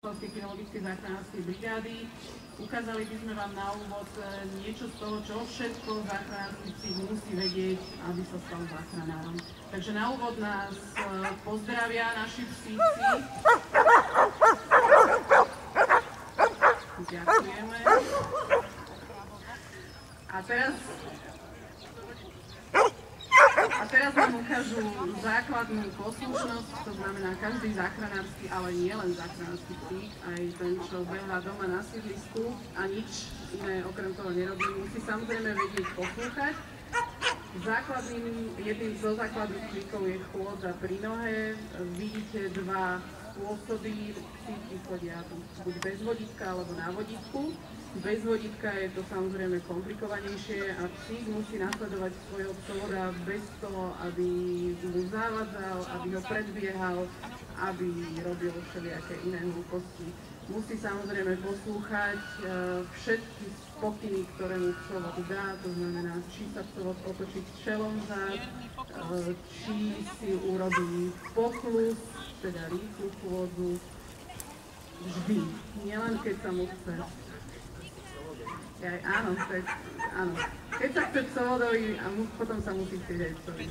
Kinologickej záchranárskej brigády. Ukázali by sme vám na úvod niečo z toho, čo všetko záchranárski psík musí vedieť, aby sa stal záchranárom. Takže na úvod nás pozdravia naši psíci. Ďakujeme. A teraz nám ukážu základnú poslušnosť, to znamená každý záchranársky, ale nie len záchranársky psík, aj ten, čo behá doma na sídlisku a nič iné okrem toho nerobí, musí samozrejme vedieť poslúchať. Jedným zo základných cvikov je chôdza pri nohe. Vidíte dva spôsoby, psíky chodia buď bez vodítka alebo na vodítku. Bez vodítka je to samozrejme komplikovanejšie a psík musí nasledovať svojho psovoda bez toho, aby mu zavádzal, aby ho predbiehal, aby robil všelijaké iné hlúposti. Musí samozrejme poslúchať všetky pokyny, ktoré mu psovod dá, to znamená, či sa psovod otočí čelom vzad, či si urobí pochlus, teda rýchlu chôdzu, vždy, nielen keď sa mu chce. Áno. Keď sa chce psovodovi a potom sa musí chcieť aj psovi.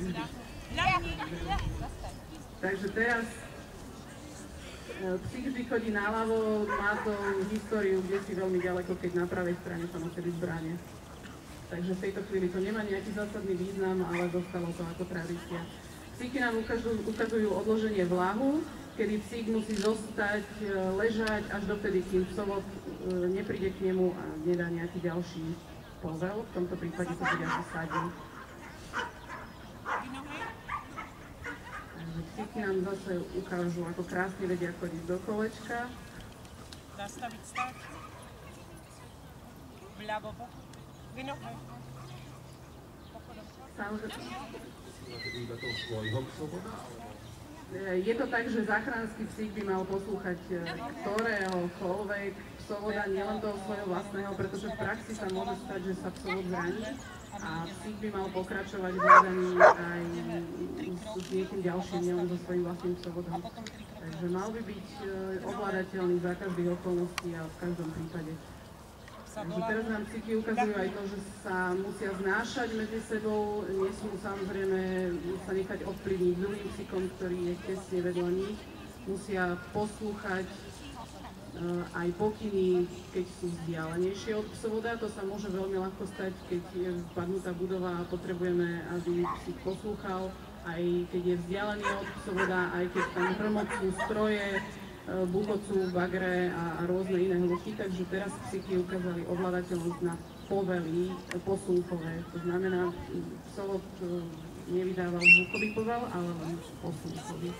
Takže teraz psík vždy chodí naľavo, má to históriu, kde si veľmi ďaleko, keď na pravej strane sa nosili zbrane. Takže v tejto chvíli to nemá nejaký zásadný význam, ale dostalo to ako tradícia. Psíky nám ukazujú odloženie vlahu, kedy psík musí zostať, ležať až dovtedy, kým psovod nepríde k nemu a nedá nejaký ďalší povel. V tomto prípade to bude asi sadí. Takže psíky nám zase ukážu, ako krásne vedia chodiť do kolečka. Nastaviť stav. Vľavo, vynohe. Samozrejme. Je to tak, že záchranský psík by mal poslúchať ktoréhokoľvek psovoda, nielen toho svojho vlastného, pretože v praxi sa môže stať, že sa psovod zraní a psík by mal pokračovať v hľadaní aj s niekým ďalším, nielen so svojím vlastným psovodom. Takže mal by byť ovládateľný za každých okolností a v každom prípade. Takže teraz nám psíky ukazujú aj to, že sa musia znášať medzi sebou, nesmú samozrejme sa nechať ovplyvniť druhým psíkom, ktorý je tesne vedľa nich. Musia poslúchať aj pokyny, keď sú vzdialenejšie od psovoda. To sa môže veľmi ľahko stať, keď je vpadnutá budova a potrebujeme, aby psík poslúchal, aj keď je vzdialený od psovoda, aj keď tam hrmocú stroje, buchocú, bagre a rôzne iné hluky, takže teraz psíky ukázali ovládateľnosť na povely poslúchové. To znamená, psovod nevydával zvukový povel, ale len poslúchový.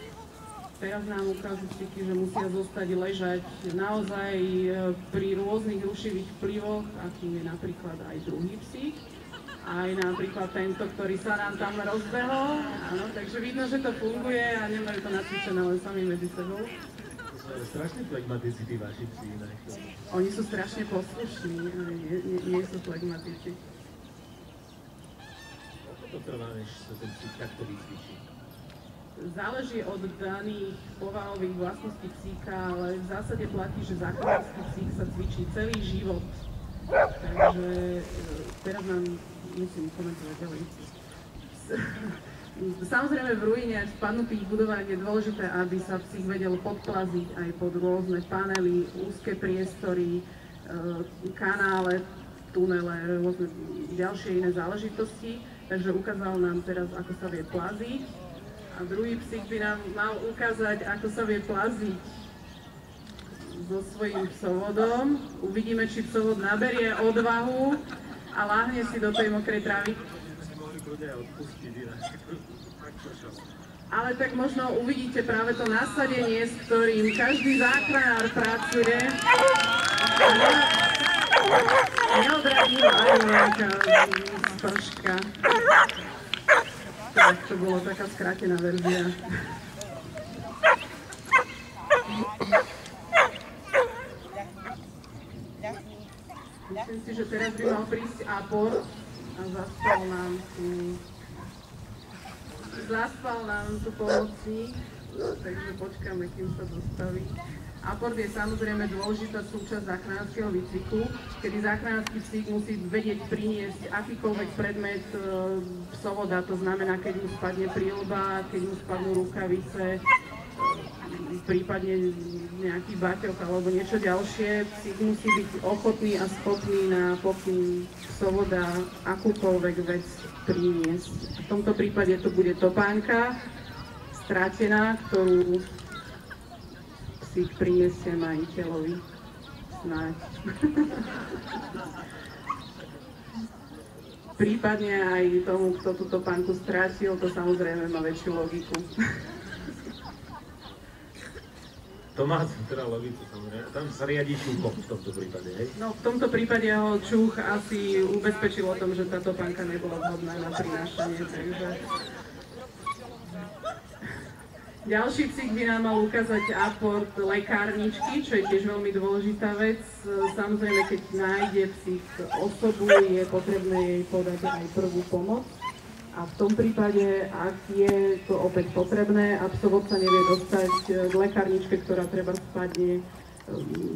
Teraz nám ukážu psíky, že musia zostať ležať naozaj pri rôznych rušivých vplyvoch, akým je napríklad aj druhý psík. Aj napríklad tento, ktorý sa nám tam rozbehol. Áno, takže vidno, že to funguje a nemajú to nacvičené len sami medzi sebou. Strašne flegmatici tí vaši psi. Oni sú strašne poslušní, ale nie sú flegmatici. Koľko to trvá, než sa ten psík takto vycvičí? Záleží od daných povahových vlastností psíka, ale v zásade platí, že záchranársky psík sa cvičí celý život. Takže teraz nám musím komentovať ďalej. Samozrejme v ruine a v spadnutých budovách je dôležité, aby sa psík vedel podplaziť aj pod rôzne panely, úzke priestory, kanále, tunele, rôzne ďalšie iné záležitosti. Takže ukázal nám teraz, ako sa vie plaziť. A druhý psík by nám mal ukázať, ako sa vie plaziť so svojím psovodom. Uvidíme, či psovod naberie odvahu a láhne si do tej mokrej trávy. Ale tak možno uvidíte práve to nasadenie, s ktorým každý záchranár pracuje. Neodradí aj nejaká sprška. Tak to bolo taká skrátená verzia. Myslím si, že teraz by mal prísť aport a zaspal nám tu pomocník, takže počkáme, kým sa dostaví. Aport je samozrejme dôležitá súčasť záchranárskeho výcviku, kedy záchranársky psík musí vedieť priniesť akýkoľvek predmet psovoda, to znamená, keď mu spadne príľba, keď mu spadnú rukavice, prípadne nejaký baťoch alebo niečo ďalšie. Psík musí byť ochotný a schopný na pokyn psovoda akúkoľvek vec priniesť. V tomto prípade to bude topánka stratená, ktorú psík priniesie majiteľovi. Snáď. Prípadne aj tomu, kto túto topánku strátil, to samozrejme má väčšiu logiku. To má teda logiku, samozrejme. Tam sa riadi čúchom v tomto prípade, hej? No, v tomto prípade ho čuch asi ubezpečil o tom, že tá topánka nebola vhodná na prinášanie, takže... Ďalší psík by nám mal ukázať aport lekárničky, čo je tiež veľmi dôležitá vec. Samozrejme, keď nájde psík osobu, je potrebné jej podať aj prvú pomoc. A v tom prípade, ak je to opäť potrebné a psovod sa nevie dostať k lekárničke, ktorá treba spadne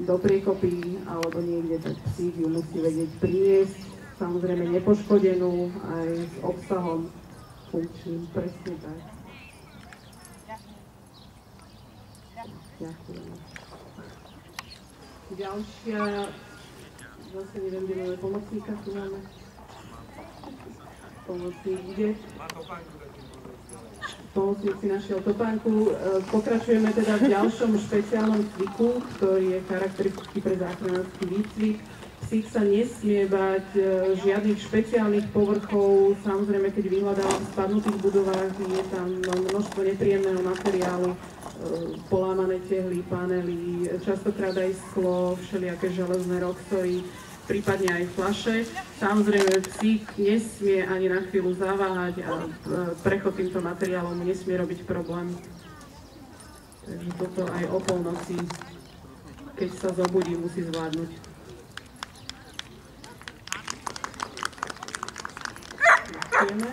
do priekopy alebo niekde, tak psík ju musí vedieť priniesť. Samozrejme nepoškodenú, aj s obsahom funkčným, presne tak. Ďakujem. Ďalšia, zase neviem, kde máme pomocníka, tu máme. Pomocník ide. Pomocník si našiel topánku. Pokračujeme teda v ďalšom špeciálnom cviku, ktorý je charakteristický pre záchranársky výcvik. Psík sa nesmie bať žiadnych špeciálnych povrchov. Samozrejme, keď vyhľadávam v spadnutých budovách, je tam množstvo nepríjemného materiálu, polámané tehly, panely, častokrát aj sklo, všelijaké železné roxory, prípadne aj fľaše. Samozrejme, psík nesmie ani na chvíľu zaváhať a prechod týmto materiálom nesmie robiť problém. Takže toto aj o polnoci, keď sa zobudí, musí zvládnuť. Ďakujeme.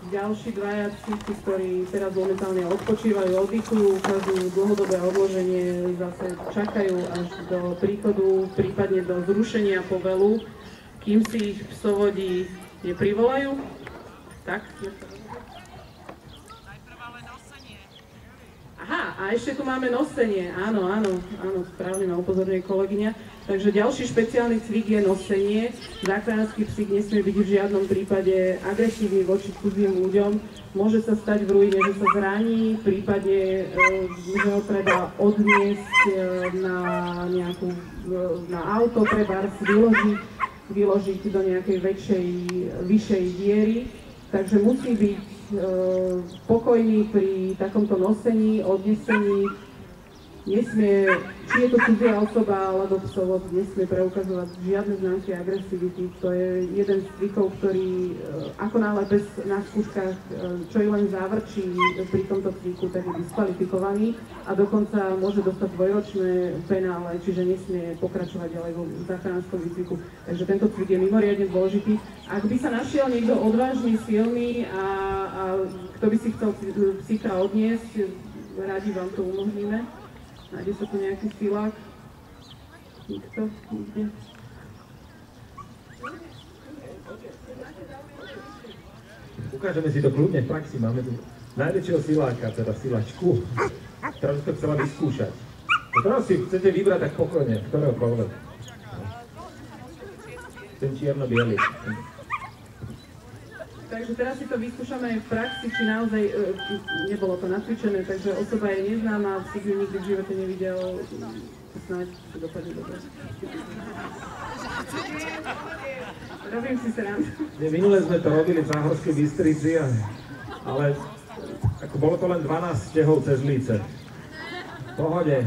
Ďalší dvaja psíci, ktorí teraz momentálne odpočívajú, oddychujú, ukazujú dlhodobé odloženie, zase čakajú až do príchodu, prípadne do zrušenia povelu, kým si ich psovodi neprivolajú. Tak? Aha, a ešte tu máme nosenie. Áno, správne ma upozorňuje kolegyňa. Takže ďalší špeciálny cvik je nosenie. Záchranársky psík nesmie byť v žiadnom prípade agresívny voči cudzím ľuďom. Môže sa stať v ruine, že sa zraní, prípadne, že ho treba odniesť na auto, trebárs vyložiť do nejakej vyššej diery. Takže musí byť spokojný pri takomto nosení, odnesení. Nesmie, či je to cudzia osoba alebo psovod, nesmie preukazovať žiadne známky agresivity. To je jeden z cvikov, ktorý ako náhle na skúškach, čo i len závrčí pri tomto cviku, tak je diskvalifikovaný a dokonca môže dostať dvojročné penále, čiže nesmie pokračovať ďalej vo záchranárskom výcviku. Takže tento cvik je mimoriadne dôležitý. Ak by sa našiel niekto odvážny, silný a kto by si chcel psíka odniesť, radi vám to umožníme. Nájde sa tu nejaký silák? Nikto? Nikde? Ukážeme si to kľudne v praxi. Máme tu najväčšieho siláka, teda silačku, ktorá by to chcela vyskúšať. Ktorého si chcete vybrať tak pokojne, ktoréhokoľvek. Ten čierno-bielý. Takže teraz si to vyskúšame aj v praxi, či naozaj nebolo to nacvičené, takže osoba je neznáma, psík ju nikdy v živote nevidel, snáď to dopadne dobre. Robím si srandu. Minule sme to robili v Záhorskej Bystrici, ale ako bolo to len 12 stehov cez líce. V pohode.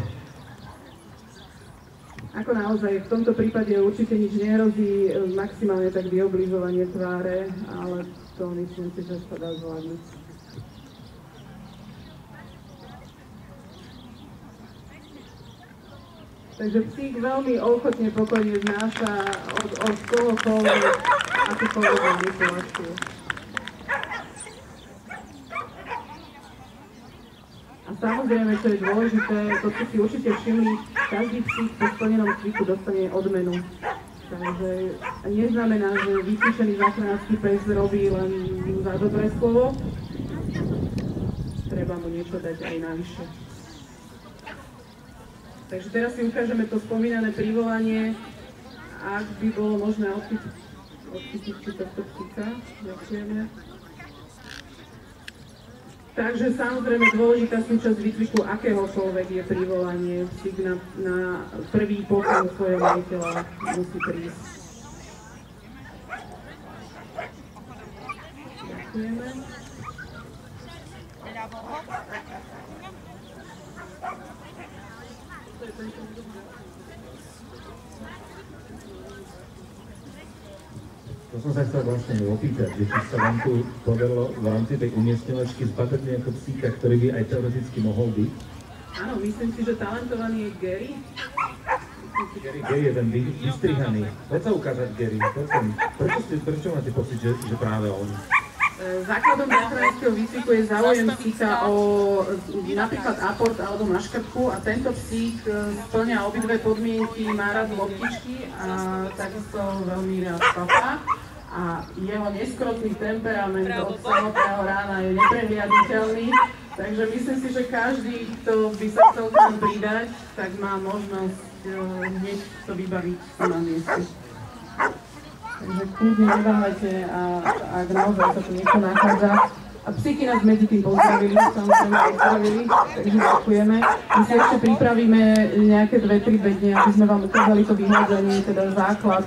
Ako naozaj, v tomto prípade určite nič nehrozí, maximálne tak vyobližovanie tváre, ale to myslím si, že sa dá zvládnuť. Takže psík veľmi ochotne pokojne znáša od kohokoľvek akúkoľvek manipuláciu. Samozrejme, čo je dôležité, to ste si určite všimli, každý psík po splnenom cviku dostane odmenu. Takže neznamená, že vycvičený záchranársky pes robí len za dobré slovo. Treba mu niečo dať aj navyše. Takže teraz si ukážeme to spomínané privolanie, ak by bolo možné odchytiť si tohto psíka. Ďakujeme. Takže samozrejme dôležitá súčasť výcviku akéhokoľvek je privolanie. Psík na prvý poklon svojho majiteľa musí prísť. Ďakujeme. To som sa chcel vlastne opýtať, že či sa vám tu podarilo v rámci tej umiestňovačky zbadať nejakého psíka, ktorý by aj teoreticky mohol byť? Áno, myslím si, že talentovaný je Gary. Gary je ten vystrihaný. Poď sa ukázať, Gary. Prečo máte pocit, že práve on? Základom záchranárskeho výcviku je záujem psíka o napríklad aport alebo maškrtku a tento psík splňa obidve podmienky, má rád loptičky a takisto veľmi rád papá. A jeho neskrotný temperament od samotného rána je neprehliadnutelný, takže myslím si, že každý, kto by sa chcel tam pridať, tak má možnosť hneď to vybaviť na mieste. Takže kľudne neváhajte a ak naozaj sa tu niečo nachádza. A psíky nás medzi tým pozdravili, takže ďakujeme. My si ešte pripravíme nejaké 2-3 dne, aby sme vám ukázali to vyhádzanie, teda základ